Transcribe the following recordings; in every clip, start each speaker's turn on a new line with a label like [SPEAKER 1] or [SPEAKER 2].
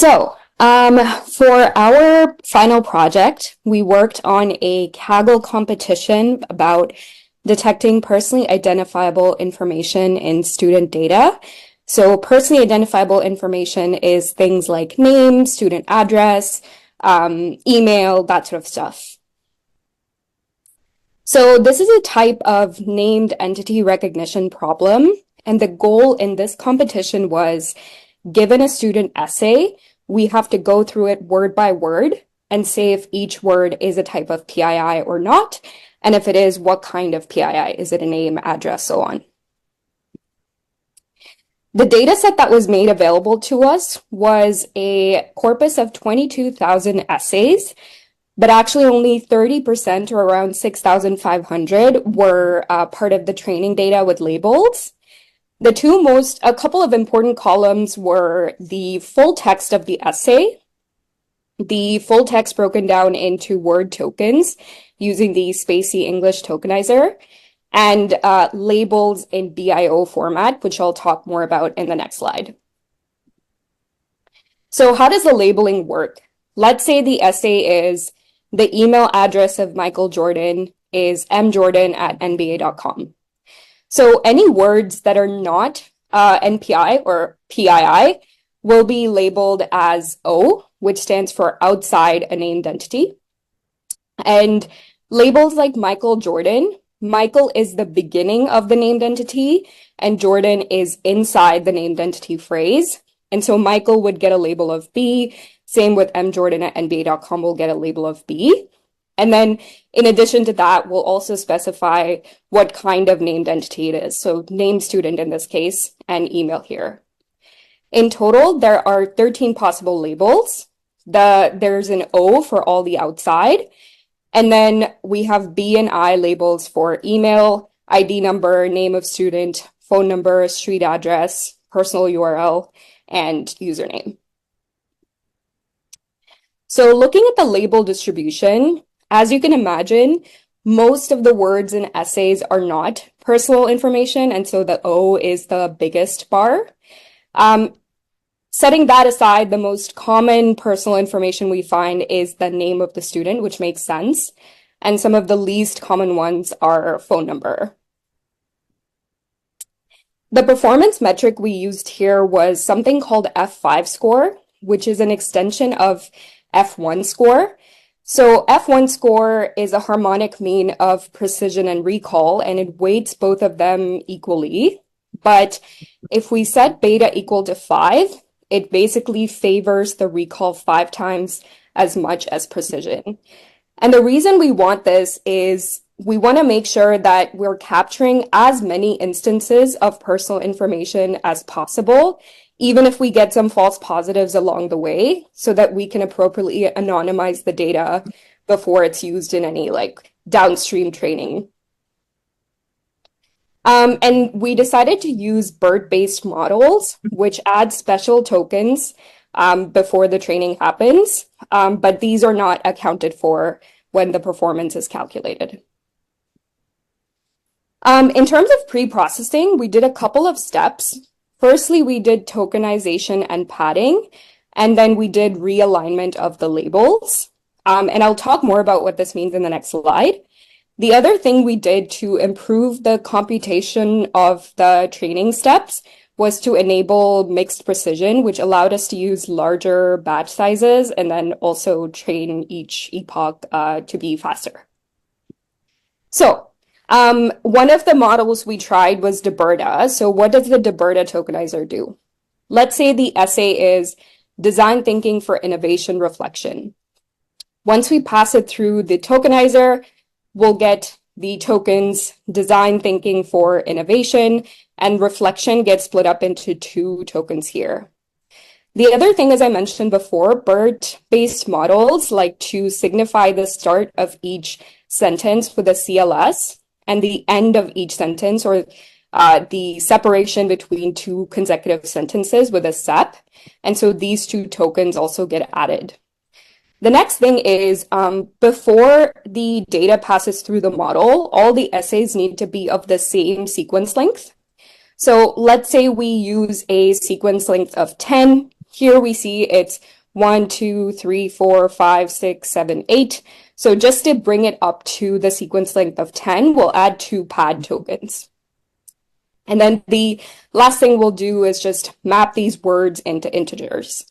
[SPEAKER 1] For our final project, we worked on a Kaggle competition about detecting personally identifiable information in student data. So personally identifiable information is things like name, student address, email, that sort of stuff. So this is a type of named entity recognition problem. And the goal in this competition was, given a student essay, we have to go through it word by word and say if each word is a type of PII or not. And if it is, what kind of PII? Is it a name, address, so on? The data set that was made available to us was a corpus of 22,000 essays, but actually only 30% or around 6,500 were part of the training data with labels. A couple of important columns were the full text of the essay, the full text broken down into word tokens using the Spacey English tokenizer, and labels in BIO format, which I'll talk more about in the next slide. So how does the labeling work? Let's say the essay is the email address of Michael Jordan is mjordan@nba.com. So any words that are not NPI or PII will be labeled as O, which stands for outside a named entity. And labels like Michael Jordan, Michael is the beginning of the named entity, and Jordan is inside the named entity phrase. And so Michael would get a label of B. Same with mjordan@nba.com will get a label of B. And then in addition to that, we'll also specify what kind of named entity it is. So name student in this case, and email here. In total, there are 13 possible labels. There's an O for all the outside. And then we have B and I labels for email, ID number, name of student, phone number, street address, personal URL, and username. So looking at the label distribution, as you can imagine, most of the words in essays are not personal information, and so the O is the biggest bar. Setting that aside, the most common personal information we find is the name of the student, which makes sense, and some of the least common ones are phone number. The performance metric we used here was something called F5 score, which is an extension of F1 score. So F1 score is a harmonic mean of precision and recall, and it weights both of them equally. But if we set beta equal to 5, it basically favors the recall 5 times as much as precision. And the reason we want this is we want to make sure that we're capturing as many instances of personal information as possible, even if we get some false positives along the way, so that we can appropriately anonymize the data before it's used in any downstream training. And we decided to use BERT-based models, which add special tokens before the training happens, but these are not accounted for when the performance is calculated. In terms of pre-processing, we did a couple of steps. Firstly, we did tokenization and padding, and then we did realignment of the labels. And I'll talk more about what this means in the next slide. The other thing we did to improve the computation of the training steps was to enable mixed precision, which allowed us to use larger batch sizes and then also train each epoch to be faster. So one of the models we tried was DiBerta. So what does the DiBerta tokenizer do? Let's say the essay is design thinking for innovation reflection. Once we pass it through the tokenizer, we'll get the tokens design thinking for innovation, and reflection gets split up into 2 tokens here. The other thing, as I mentioned before, BERT-based models like to signify the start of each sentence with a CLS and the end of each sentence, or the separation between 2 consecutive sentences with a SEP. And so these 2 tokens also get added. The next thing is before the data passes through the model, all the essays need to be of the same sequence length. So let's say we use a sequence length of 10 Here we see it's 1, 2, 3, 4, 5, 6, 7, 8. So just to bring it up to the sequence length of 10, we'll add 2 pad tokens. And then the last thing we'll do is just map these words into integers.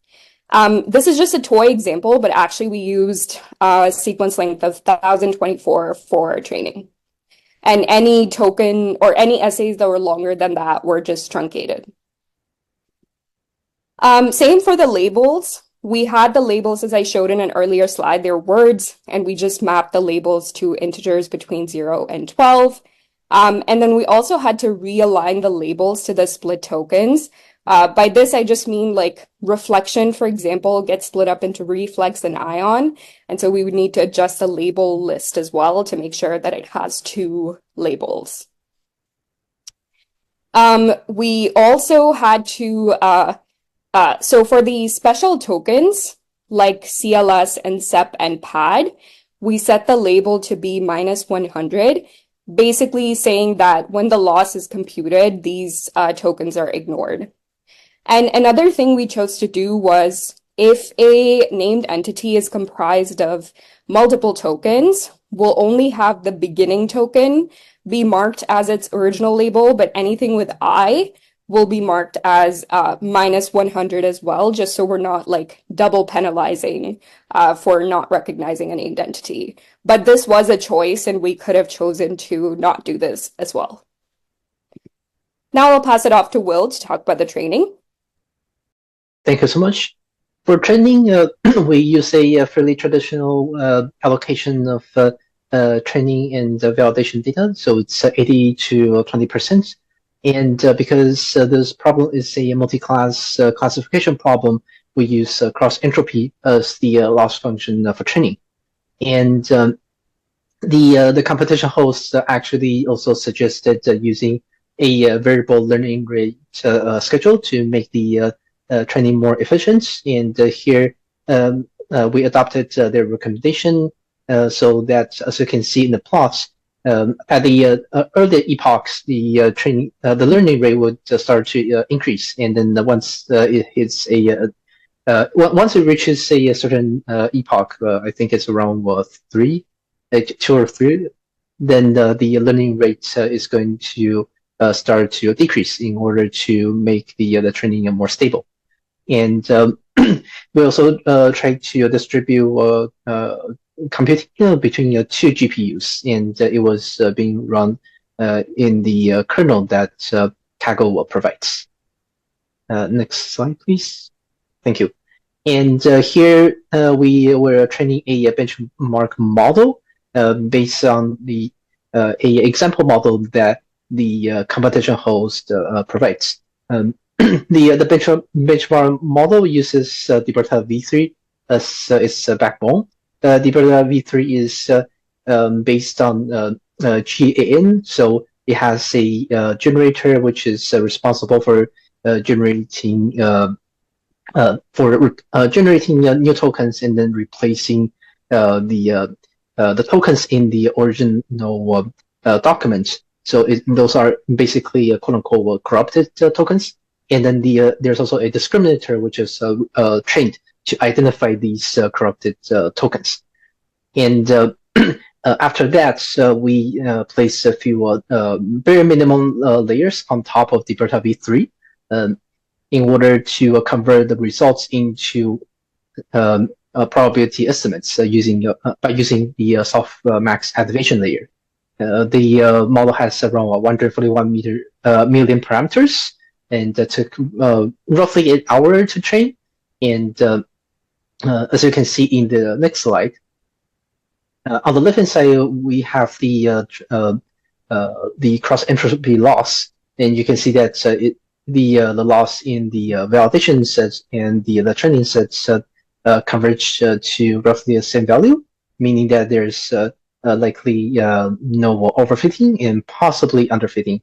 [SPEAKER 1] This is just a toy example, but actually we used a sequence length of 1024 for training. And any token or any essays that were longer than that were just truncated. Same for the labels. We had the labels, as I showed in an earlier slide, they're words, and we just mapped the labels to integers between 0 and 12. And then we also had to realign the labels to the split tokens. By this, I just mean like reflection, for example, gets split up into reflex and ion. And so we would need to adjust the label list as well to make sure that it has 2 labels. We also had to, so for the special tokens, like CLS and SEP and PAD, we set the label to be -100, basically saying that when the loss is computed, these tokens are ignored. And another thing we chose to do was if a named entity is comprised of multiple tokens, we'll only have the beginning token be marked as its original label, but anything with I will be marked as -100 as well, just so we're not like double penalizing for not recognizing a named entity. But this was a choice, and we could have chosen to not do this as well. Now I'll pass it off to Will to talk about the training.
[SPEAKER 2] Thank you so much. For training, we use a fairly traditional allocation of training and validation data. So it's 80 to 20%. And because this problem is a multi-class classification problem, we use cross entropy as the loss function for training. And the competition host actually also suggested using a variable learning rate schedule to make the training more efficient. And here we adopted their recommendation so that, as you can see in the plots, at the early epochs, the learning rate would start to increase, and then once it hits once it reaches a certain epoch, I think it's around 2 or 3, then the learning rate is going to start to decrease in order to make the training more stable. And we also try to distribute computing between 2 GPUs, and it was being run in the kernel that Kakolla provides. Next slide, please. Thank you. And here we were training a benchmark model based on the a example model that the competition host provides. The benchmark model uses Diberta v3 as its backbone. Diberta v3 is based on GAN, so it has a generator which is responsible for generating new tokens and then replacing the tokens in the original document. So those are basically quote unquote corrupted tokens. And then there's also a discriminator which is trained to identify these corrupted tokens. And after that, we place a few very minimum layers on top of the Diberta v3 in order to convert the results into probability estimates by using the softmax activation layer. The model has around 141 million parameters, and that took roughly an hour to train. And as you can see in the next slide, on the left-hand side, we have the cross entropy loss, and you can see that the loss in the validation sets and the training sets converge to roughly the same value, meaning that there's likely no overfitting and possibly underfitting.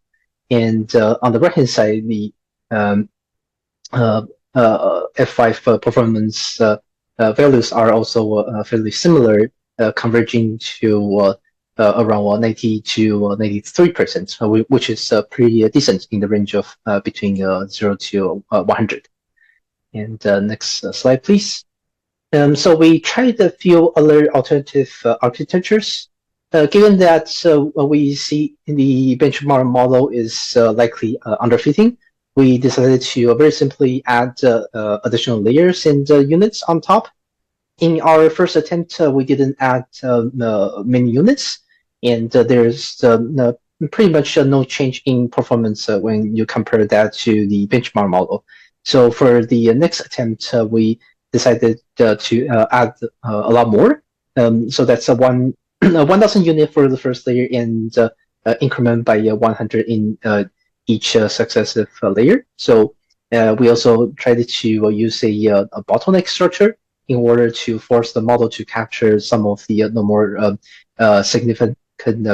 [SPEAKER 2] And on the right-hand side, the F5 performance values are also fairly similar, converging to around 90 to 93%, which is pretty decent in the range of between 0 to 100. And next slide, please. So we tried a few other alternative architectures. Given that we see the benchmark model is likely underfitting, we decided to very simply add additional layers and units on top. In our first attempt, we didn't add many units, and there's pretty much no change in performance when you compare that to the benchmark model. So for the next attempt, we decided to add a lot more. So that's a 1,000 unit for the first layer and increment by 100 in each successive layer. So we also tried to use a bottleneck structure in order to force the model to capture some of the more significant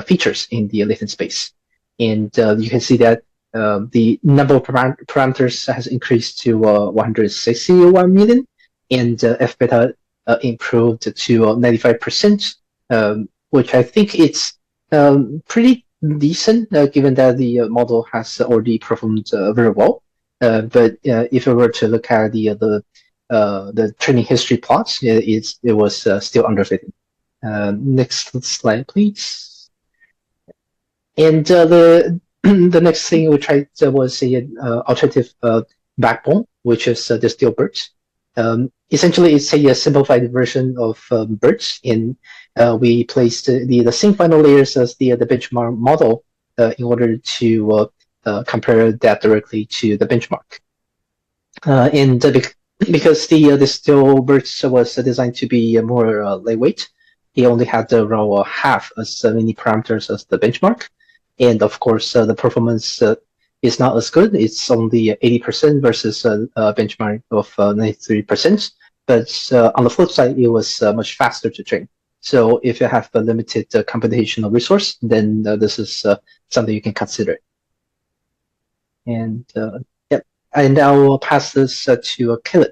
[SPEAKER 2] features in the latent space. And you can see that the number of parameters has increased to 161 million, and F-beta improved to 95%, which I think it's pretty decent given that the model has already performed very well. But if we were to look at the training history plots, it was still underfitting. Next slide, please. And the next thing we tried was a alternative backbone, which is the Steelbird. Essentially, it's a simplified version of BERT, and we placed the same final layers as the benchmark model in order to compare that directly to the benchmark. And because the Steelbird was designed to be more lightweight, it only had around half as many parameters as the benchmark. And of course, the performance is not as good. It's only 80% versus a benchmark of 93%. But on the flip side, it was much faster to train. So if you have a limited computational resource, then this is something you can consider. And I now pass this to Kevin.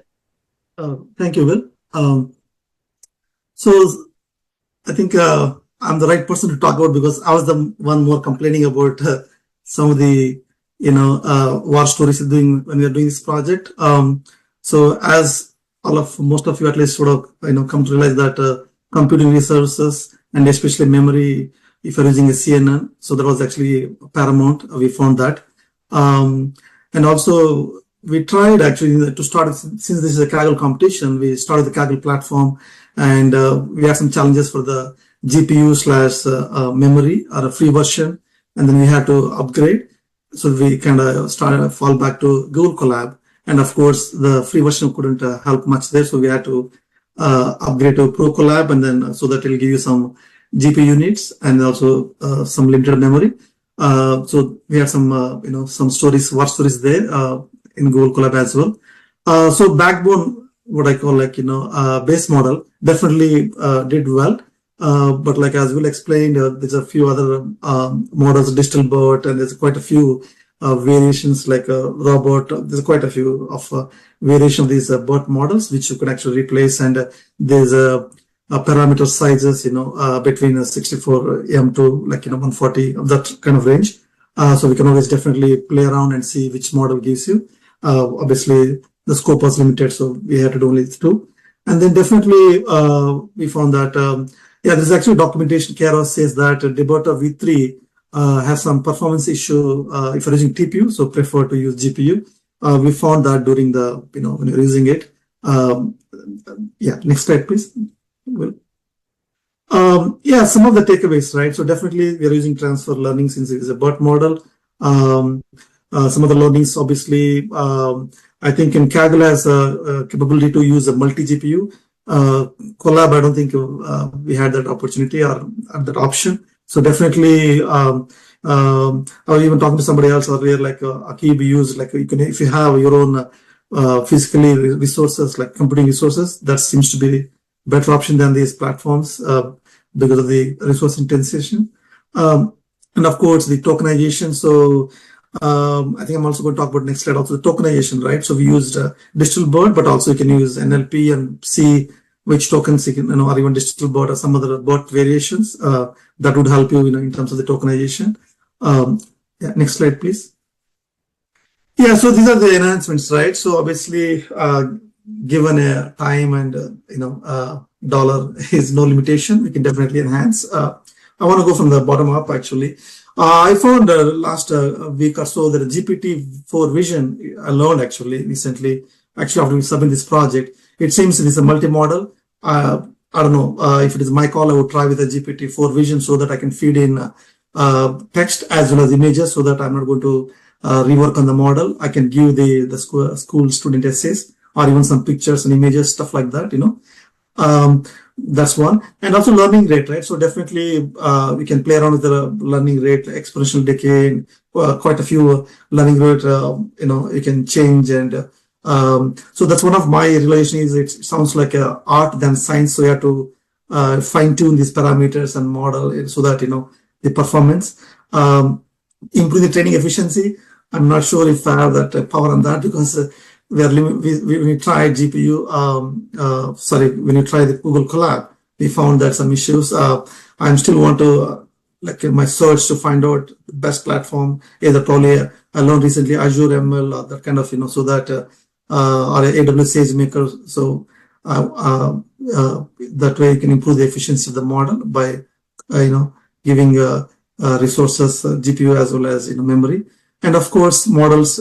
[SPEAKER 3] Thank you, Will. So I think I'm the right person to talk about because I was the one more complaining about some of the war stories when we are doing this project. So as most of you at least sort of come to realize that computing resources and especially memory, if you're using a CNN, so that was actually paramount. We found that, and also we tried actually to start, since this is a Kaggle competition, we started the Kaggle platform, and we had some challenges for the GPU/memory or a free version, and then we had to upgrade. So we kind of fall back to Google Colab, and of course the free version couldn't help much there, so we had to upgrade to Pro Colab, and then so that will give you some GPU units and also some limited memory. So we had some some stories, war stories there in Google Colab as well. So backbone, what I call base model, definitely did well. But like as Will explained, there's a few other models, digital BERT, and there's quite a few variations like robot. There's quite a few of variation of these BERT models which you could actually replace, and there's a parameter sizes between 64 M to 140 of that kind of range. So we can always definitely play around and see which model gives you. Obviously the scope was limited, so we had to do only two. And then definitely we found that there's actually documentation. Kara says that Deberta V3 has some performance issue if you're using TPU, so prefer to use GPU. We found that during the when you're using it. Next slide, please. Well, some of the takeaways, right? So definitely we are using transfer learning since it is a BERT model. Some of the learnings, obviously, I think in Kaggle has a capability to use a multi-GPU. Collab, I don't think we had that opportunity or that option. So definitely, I was even talking to somebody else earlier, like Akib used, if you have your own physically resources, like computing resources, that seems to be better option than these platforms because of the resource intensification. And of course, the tokenization. So I think I'm also going to talk about next slide also the tokenization, right? So we used digital BERT, but also you can use NLP and see which tokens you can, or even digital BERT or some other BERT variations that would help you, in terms of the tokenization. Next slide, please. Yeah, so these are the enhancements, right? So obviously, given a time and dollar is no limitation, we can definitely enhance. I want to go from the bottom up actually. I found last week or so that a GPT-4 Vision I learned actually recently. Actually, after we submit this project, it seems it is a multi-model. I don't know if it is my call. I would try with a GPT-4 Vision so that I can feed in text as well as images, so that I'm not going to rework on the model. I can give the school student essays or even some pictures and images, stuff like that. That's one. And also learning rate, right? So definitely we can play around with the learning rate, exponential decay, quite a few learning rate, you can change. And so that's one of my realization is it sounds like a art than science. So you have to fine tune these parameters and model so that, the performance, improve the training efficiency. I'm not sure if I have that power on that, because when we tried GPU, when you try the Google Colab, we found that some issues. I still want to, like my search to find out the best platform, either probably I learned recently Azure ML or that kind of, so that, or AWS SageMaker. So that way you can improve the efficiency of the model by, giving resources, GPU as well as, memory. And of course, models,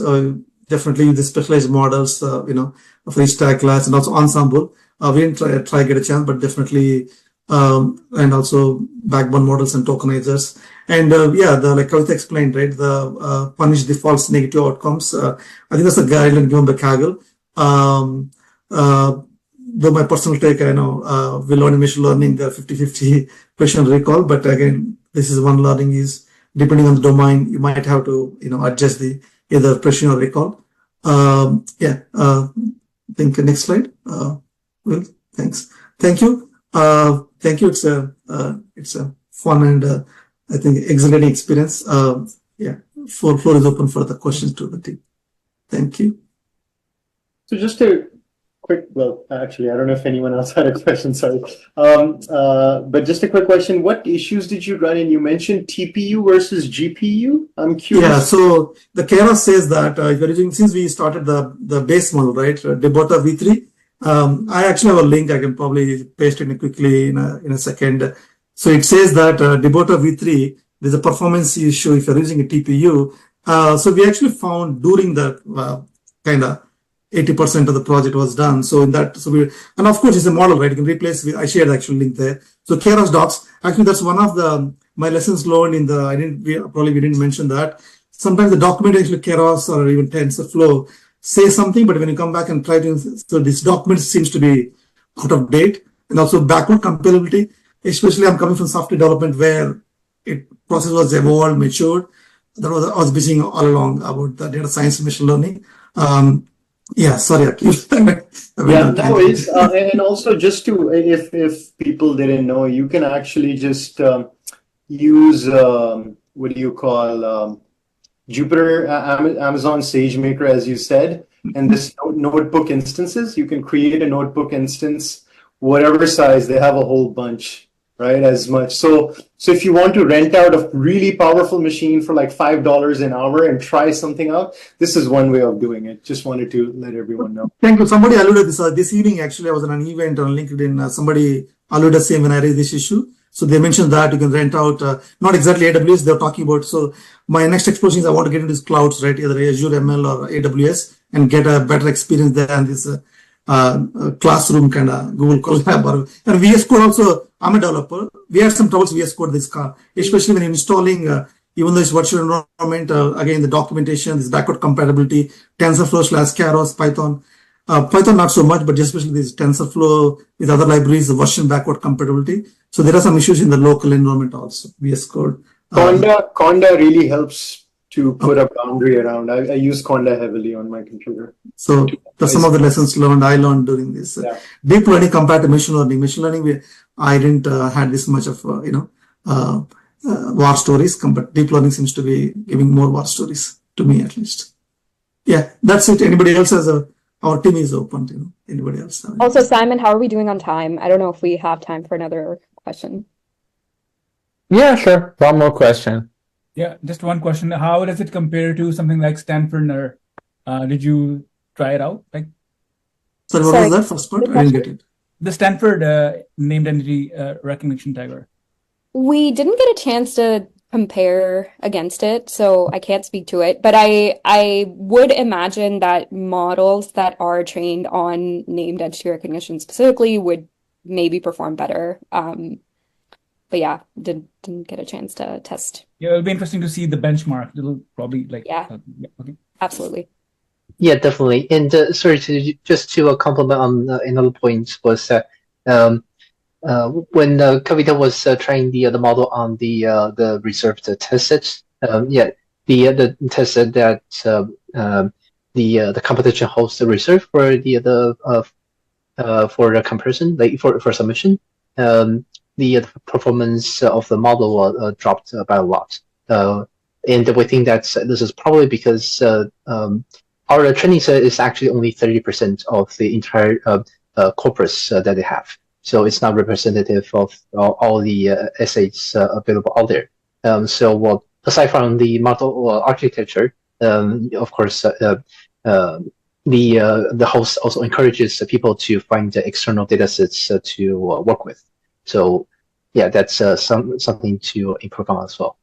[SPEAKER 3] definitely the specialized models, for each tag class, and also ensemble. We didn't try get a chance, but definitely, and also backbone models and tokenizers. And like Kavita explained, right, the punish the false negative outcomes. I think that's a guideline given by Kaggle. Though my personal take, I know we learn in machine learning the 50-50 question recall, but again, this is one learning is depending on the domain, you might have to adjust the either precision or recall. I think next slide. Well, thanks. Thank you. Thank you. It's a fun and I think exhilarating experience. Floor is open for the questions to the team. Thank you.
[SPEAKER 4] So just a quick, well, actually, I don't know if anyone else had a question, sorry. But just a quick question. What issues did you run in? You mentioned TPU versus GPU. I'm curious. Yeah,
[SPEAKER 3] so the Keras says that if you're using, since we started the base model, right, Debota V3, I actually have a link. I can probably paste it quickly in a second. So it says that Debota V3, there's a performance issue if you're using a TPU. So we actually found during the kind of 80% of the project was done. So in that, and of course it's a model, right? You can replace I shared the actual link there. So Keras docs, actually that's one of my lessons learned in we didn't mention that. Sometimes the documentation of Keras or even TensorFlow say something, but when you come back and try to, so this document seems to be out of date. And also backward compatibility, especially I'm coming from software development where process was evolved, matured. That was, I was busy all along about the data science and machine learning. Yeah, sorry, Akil.
[SPEAKER 4] Yeah, no worries. And also just to, if people didn't know, you can actually just use, what do you call, Jupyter, Amazon SageMaker, as you said, and this notebook instances, you can create a notebook instance, whatever size, they have a whole bunch, right, as much. So if you want to rent out a really powerful machine for like $5 an hour and try something out, this is one way of doing it. Just wanted to let everyone know.
[SPEAKER 3] Thank you. Somebody alluded this evening, actually, I was at an event on LinkedIn. Somebody alluded the same when I raised this issue. So they mentioned that you can rent out, not exactly AWS, they're talking about. So my next explosion is I want to get into these clouds, right? Either Azure ML or AWS and get a better experience there and this classroom kind of Google Colab. And VS Code also, I'm a developer. We had some troubles with VS Code this car, especially when installing, even though it's virtual environment, again, the documentation, this backward compatibility, TensorFlow / Keras, Python. Python not so much, but especially this TensorFlow with other libraries, the version backward compatibility. So there are some issues in the local environment also, VS Code.
[SPEAKER 4] Conda really helps to put a boundary around. I use Conda heavily on my computer.
[SPEAKER 3] So that's some of the lessons I learned during this. Yeah. Deep learning compared to machine learning. Machine learning, I didn't had this much of, war stories, but deep learning seems to be giving more war stories, to me at least. Yeah, that's it. Anybody else has our team is open, anybody else?
[SPEAKER 1] Also, Simon, how are we doing on time? I don't know if we have time for another question.
[SPEAKER 5] Yeah, sure. One more question.
[SPEAKER 6] Yeah, just one question. How does it compare to something like Stanford NER? Did you try it out? Like
[SPEAKER 3] Sorry, what
[SPEAKER 1] Sorry,
[SPEAKER 3] was that first part?
[SPEAKER 1] the
[SPEAKER 3] I didn't
[SPEAKER 1] question?
[SPEAKER 3] get it.
[SPEAKER 6] the Stanford named entity recognition tagger.
[SPEAKER 1] We didn't get a chance to compare against it, so I can't speak to it. But I would imagine that models that are trained on named entity recognition specifically would maybe perform better. But yeah, didn't get a chance to test.
[SPEAKER 6] Yeah, it'll be interesting to see the benchmark. It'll probably like
[SPEAKER 1] Yeah,
[SPEAKER 6] yeah, okay.
[SPEAKER 1] absolutely.
[SPEAKER 2] Yeah, definitely. And sorry to just to compliment on another point was that when Kavita was trying the model on the reserved test sets, yeah, the test set that the competition hosts reserved for for the comparison, like for submission, the performance of the model dropped by a lot. And we think that this is probably because our training set is actually only 30% of the entire corpus that they have. So it's not representative of all the essays available out there. So aside from the model architecture, of course, the host also encourages people to find external data sets to work with. So yeah, that's something to improve on as well.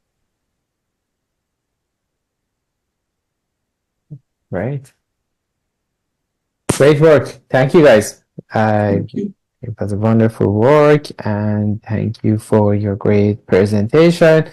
[SPEAKER 5] Right. Great work. Thank you, guys.
[SPEAKER 3] Thank you.
[SPEAKER 5] It was a wonderful work, and thank you for your great presentation.